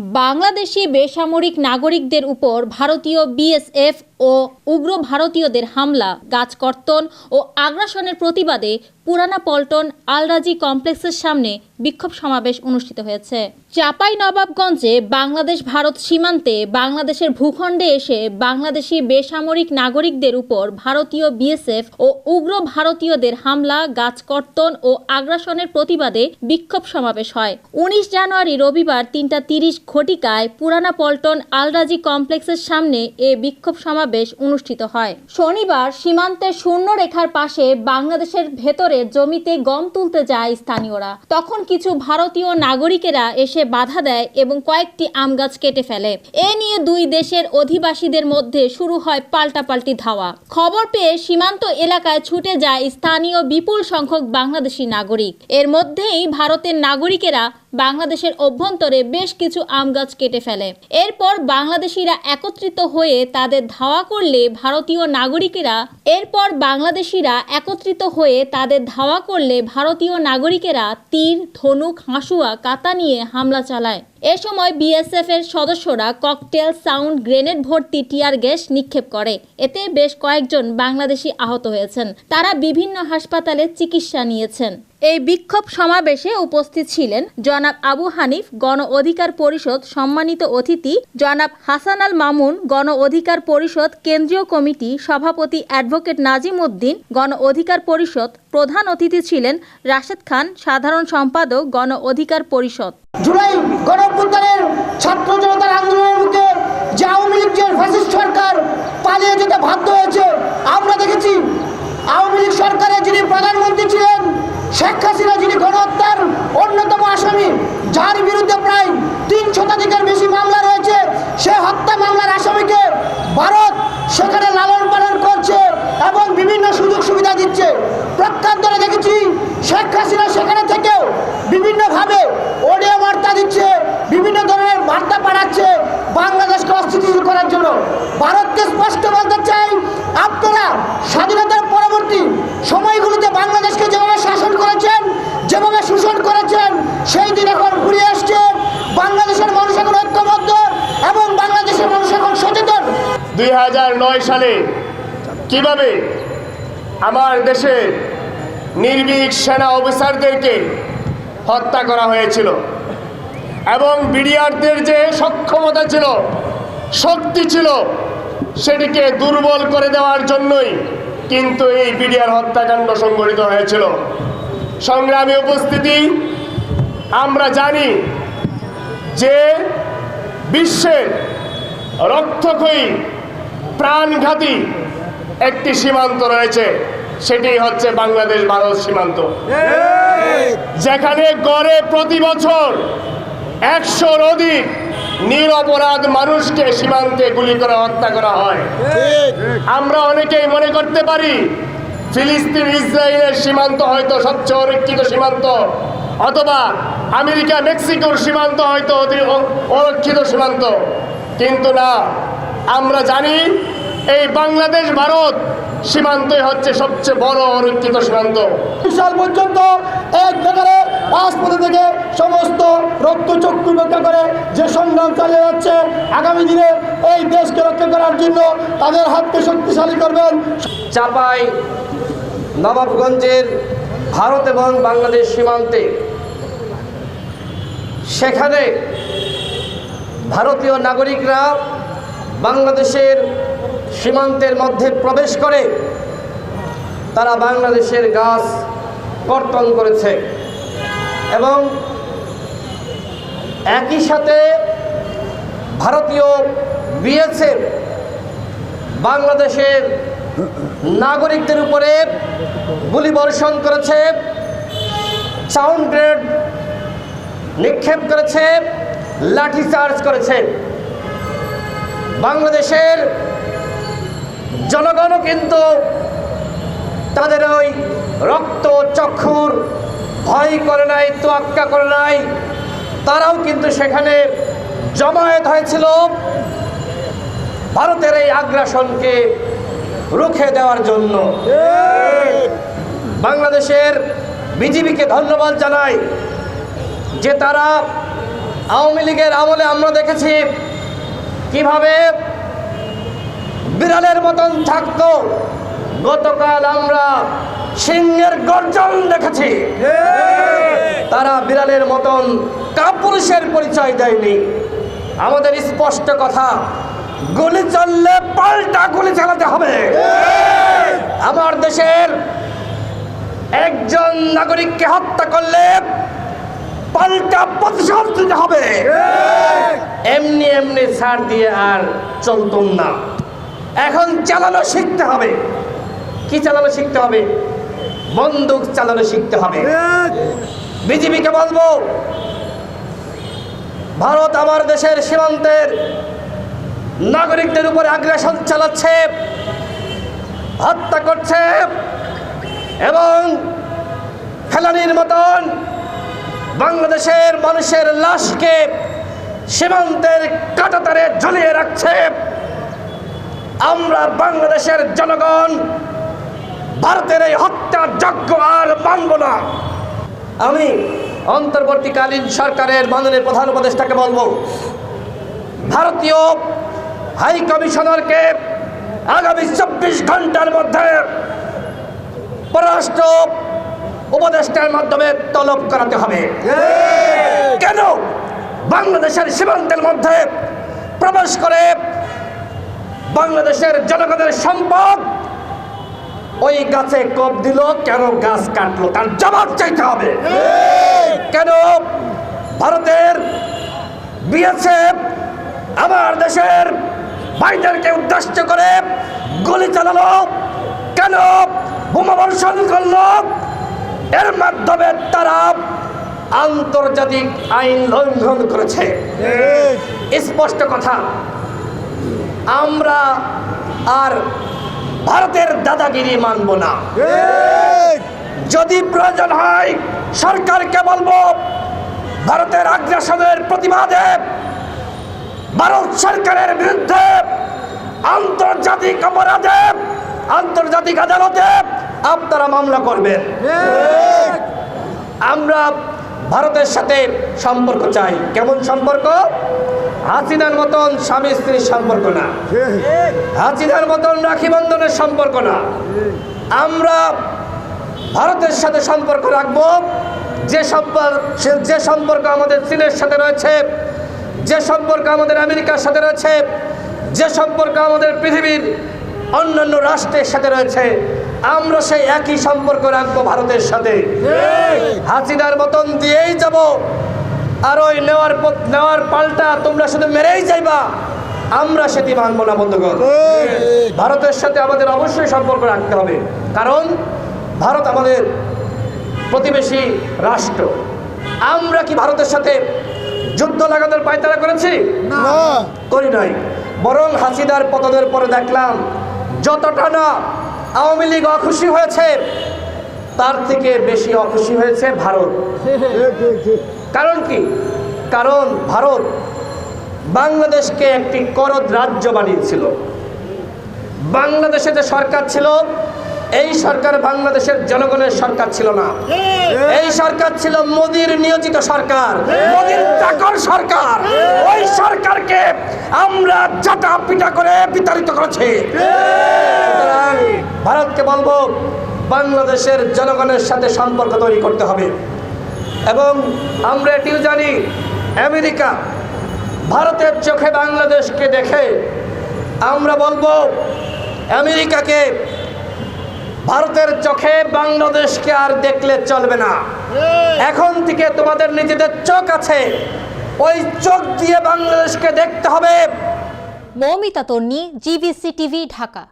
বাংলাদেশি বেসামরিক নাগরিকদের উপর ভারতীয় বিএসএফ ও উগ্র ভারতীয়দের হামলা, গাছকর্তন ও আগ্রাসনের প্রতিবাদে পুরানা পল্টন আল-রাজি কমপ্লেক্সের সামনে বিক্ষোভ সমাবেশ অনুষ্ঠিত হয়েছে। চাঁপাইনবাবগঞ্জে বাংলাদেশ ভারত সীমান্তে বাংলাদেশের ভূখণ্ডে এসে বাংলাদেশি বেসামরিক নাগরিকদের উপর ভারতীয় বিএসএফ ও উগ্র ভারতীয়দের হামলা, গাছকর্তন ও আগ্রাসনের প্রতিবাদে বিক্ষোভ সমাবেশ হয়। 19 জানুয়ারি রবিবার 3:30 ঘটিকায় পুরানা পল্টন আল-রাজি কমপ্লেক্সের সামনে এ বিক্ষোভ সমাবেশ অনুষ্ঠিত হয়। শনিবার সীমান্তের শূন্য রেখার পাশে বাংলাদেশের ভেতরের জমিতে গম তুলতে যায় স্থানীয়রা। তখন কিছু ভারতীয় নাগরিকেরা এসে বাধা দেয় এবং কয়েকটি আম গাছ কেটে ফেলে। এ নিয়ে দুই দেশের অধিবাসীদের মধ্যে শুরু হয় পাল্টাপাল্টি ধাওয়া। খবর পেয়ে সীমান্ত এলাকায় ছুটে যায় স্থানীয় বিপুল সংখ্যক বাংলাদেশি নাগরিক। এর মধ্যেই ভারতের নাগরিকেরা বাংলাদেশের অভ্যন্তরে বেশ কিছু আম গাছ কেটে ফেলে। এরপর বাংলাদেশিরা একত্রিত হয়ে তাদের ধাওয়া করলে ভারতীয় নাগরিকেরা তীর, ধনুক, হাঁসুয়া, কাঁটা নিয়ে হামলা চালায়। এ সময় বিএসএফ এর সদস্যরা ককটেল, সাউন্ড গ্রেনেড ভর্তি টিয়ার গ্যাস নিক্ষেপ করে। এতে বেশ কয়েকজন বাংলাদেশি আহত হয়েছেন। তারা বিভিন্ন হাসপাতালে চিকিৎসা নিয়েছেন। এই বিক্ষোভ সমাবেশে উপস্থিত ছিলেন জনাব আবু হানিফ, গণ অধিকার পরিষদ সম্মানিত অতিথি, জনাব হাসান আল মামুন, গণ অধিকার পরিষদ কেন্দ্রীয় কমিটি সভাপতি, অ্যাডভোকেট নাজিম উদ্দিন, গণ অধিকার পরিষদ। প্রধান অতিথি ছিলেন রাশেদ খান, সাধারণ সম্পাদক, গণ অধিকার পরিষদ। জুলাই গণঅভ্যুত্থানের ছাত্র জনতার আন্দোলনের মুখে যে আওয়ামী লীগ যে ফ্যাসিস্ট সরকার পালিয়ে যেতে বাধ্য হয়েছে, আমরা দেখেছি আওয়ামী লীগ সরকারের যিনি প্রধানমন্ত্রী ছিলেন শেখ হাসিনা, যিনি গণহত্যার অন্যতম আসামি, যার বিরুদ্ধে প্রায় 3 শতাধিকের বেশি মামলা রয়েছে, সে হত্যা মামলার আসামিকে ভারত সেখানে লালন পালন করছে এবং বিভিন্ন সুযোগ সুবিধা দিচ্ছে। প্রত্যান্তরে দেখেছি শেখ হাসিনা সেখানে থেকেও বিভিন্নভাবে অডিও বার্তা দিচ্ছে, বিভিন্ন ধরনের বার্তা পাঠাচ্ছে বাংলাদেশকে অস্থিতিশীল করার জন্য। ভারতকে স্পষ্ট বলতে চাই, আপনারা স্বাধীনতার পরবর্তী সময়গুলোতে বাংলাদেশকে যেভাবে শাসন করেছেন, যেভাবে শোষণ করেছেন, সেই দিন এখন ঘুরে আসছে। বাংলাদেশের মানুষ এখন ঐক্যবদ্ধ এবং বাংলাদেশের মানুষ এখন সচেতন। 2009 সালে কিভাবে আমার দেশের নির্ভীক সেনা অফিসারদেরকে হত্যা করা হয়েছিল এবং বিডিআরদের যে সক্ষমতা ছিল, শক্তি ছিল, সেটিকে দুর্বল করে দেওয়ার জন্যই কিন্তু এই বিডিআর হত্যাকাণ্ড সংঘটিত হয়েছিল। সংগ্রামী উপস্থিতি, আমরা জানি যে বিশ্বের রক্তক্ষয়ী, প্রাণঘাতী একটি সীমান্ত রয়েছে, সেটি হচ্ছে বাংলাদেশ ভারত সীমান্ত, যেখানে গড়ে প্রতি বছর 100-র অধিক নিরপরাধ মানুষকে সীমান্তে গুলি করে হত্যা করা হয়। আমরা অনেকেই মনে করতে পারি ফিলিস্তিন ইসরায়েলের সীমান্ত হয়তো সবচেয়ে অরক্ষিত সীমান্ত, অথবা আমেরিকা মেক্সিকোর সীমান্ত হয়তো অরক্ষিত সীমান্ত, কিন্তু না, আমরা জানি এই বাংলাদেশ ভারত সীমান্তই হচ্ছে সবচেয়ে বড় অরক্ষিত সীমান্ত। সাল পর্যন্ত এক জায়গায় রাজপথে থেকে সমস্ত রক্তচক্ষু রক্ষা করে যে সংগ্রাম চালিয়ে যাচ্ছে, আগামী দিনে এই দেশকে রক্ষা করার জন্য তাদের হাতকে শক্তিশালী করবেন। চাঁপাইনবাবগঞ্জের ভারত এবং বাংলাদেশ সীমান্তে সেখানে ভারতীয় নাগরিকরা বাংলাদেশের সীমান্তের মধ্যে প্রবেশ করে তারা বাংলাদেশের গাছ কর্তন করেছে এবং একই সাথে ভারতীয় বিএসএফ বাংলাদেশের নাগরিকদের উপরে গুলিবর্ষণ করেছে, সাউন্ড গ্রেনেড নিক্ষেপ করেছে, লাঠিচার্জ করেছে। বাংলাদেশের জনগণও কিন্তু তাদের ওই রক্ত চক্ষুর ভয় করে নাই, তোয়াক্কা করে নাই। তারাও কিন্তু সেখানে জমায়েত হয়েছিল ভারতের এই আগ্রাসনকে রুখে দেওয়ার জন্য। বাংলাদেশের বিজিবিকে ধন্যবাদ জানাই যে তারা আওয়ামী লীগের আমলে আমরা দেখেছি কিভাবে বিড়ালের মতন থাকতো, গতকাল আমরা সিংহের গর্জন দেখেছি। তারা বিড়ালের মতন কাপুরুষের পরিচয় দেয়নি। আমাদের স্পষ্ট কথা, গুলি চললে পাল্টা গুলি চালাতে হবে। আমার দেশের একজন নাগরিককে হত্যা করলে পাল্টা প্রতিশোধ দিতে হবে। এমনি এমনি ছাড় দিয়ে আর চলতুম না। এখন চালানো শিখতে হবে। কি চালানো শিখতে হবে? বন্দুক চালানো শিখতে হবে। বিজেপিকে বলবো, ভারত আমার দেশের সীমান্তের নাগরিকদের উপরে আগ্রাসন চালাচ্ছে, হত্যা করছে এবং ফেলানির মতন বাংলাদেশের মানুষের লাশকে সীমান্তের কাঁটাতারে ঝুলিয়ে রাখছে। আমরা বাংলাদেশের জনগণ ভারতের এই হত্যাযজ্ঞ আর মানব না। আমি অন্তর্বর্তীকালীন সরকারের মাননীয় প্রধান উপদেষ্টাকে বলবো, ভারতীয় হাই কমিশনারকে আগামী 24 ঘন্টার মধ্যে পররাষ্ট্র উপদেষ্টার মাধ্যমে তলব করাতে হবে। কেন বাংলাদেশের সীমান্তের মধ্যে প্রবেশ করে বাংলাদেশের জনগণের সম্পদ ওই গাছে কোপ দিল, কেন গাছ কাটলো, তার জবাব চাইতে হবে। কেন ভারতের বিএসএফ আমার দেশের ভাইদেরকে উদ্দেশ্য করে গুলি চালালো, কেন বোমাবর্ষণ করলো? এর মাধ্যমে তারা আন্তর্জাতিক আইন লঙ্ঘন করেছে। স্পষ্ট কথা, আমরা আর ভারতের দাদাগিরি মানব না। যদি প্রয়োজন হয় সরকারকে বলবো, ভারতের আগ্রাসনের প্রতিবাদে ভারত সরকারের বিরুদ্ধে আন্তর্জাতিক অপরাধে আন্তর্জাতিক আদালতে আপনারা মামলা করবেন। আমরা ভারতের সাথে সম্পর্ক চাই। কেমন সম্পর্ক? হাসিনার মতন স্বামী স্ত্রীর সম্পর্ক না, হাসিনার মতন রাখি বন্ধনের সম্পর্ক না। আমরা ভারতের সাথে সম্পর্ক রাখবো যে সম্পর্ক আমাদের চীনের সাথে রয়েছে, যে সম্পর্ক আমাদের আমেরিকার সাথে রয়েছে, যে সম্পর্ক আমাদের পৃথিবীর অন্যান্য রাষ্ট্রের সাথে রয়েছে, আমরা সেই একই সম্পর্ক রাখবো ভারতের সাথে। হাসিনার মতন দিয়েই যাব, আর ওই নেওয়ার পাল্টা তোমরা শুধু মেরেই যাইবা, আমরা সেটি মানব না বন্ধুগণ। ভারতের সাথে আমাদের অবশ্যই সম্পর্ক রাখতে হবে, কারণ ভারত আমাদের প্রতিবেশী রাষ্ট্র। আমরা কি ভারতের সাথে যুদ্ধ লাগানোর পায়তারা করেছি? করি নাই। বরং হাসিনার পতনের পরে দেখলাম যতটা না আওয়ামী লীগ অখুশি হয়েছে, তার থেকে বেশি অখুশি হয়েছে ভারত। কারণ কি? কারণ ভারত বাংলাদেশকে একটি করদ রাজ্য বানিয়েছিল। বাংলাদেশে যে সরকার ছিল, এই সরকার বাংলাদেশের জনগণের সরকার ছিল না। এই সরকার ছিল মোদির নিয়োজিত সরকার, মোদির চাকর সরকার। ওই সরকারকে আমরা চাটা পিটা করে বিতাড়িত করেছি। সুতরাং ভারতকে বলবো, বাংলাদেশের জনগণের সাথে সম্পর্ক তৈরি করতে হবে। এবং আমরা এটিও জানি, আমেরিকা ভারতের চোখে বাংলাদেশকে দেখে। আমরা বলবো আমেরিকাকে, ভারতের চোখে বাংলাদেশকে আর দেখলে চলবে না। এখন থেকে তোমাদের নিজেদের চোখ আছে, ওই চোখ দিয়ে বাংলাদেশকে দেখতে হবে। মৌমিতা তন্নি, GVC টিভি, ঢাকা।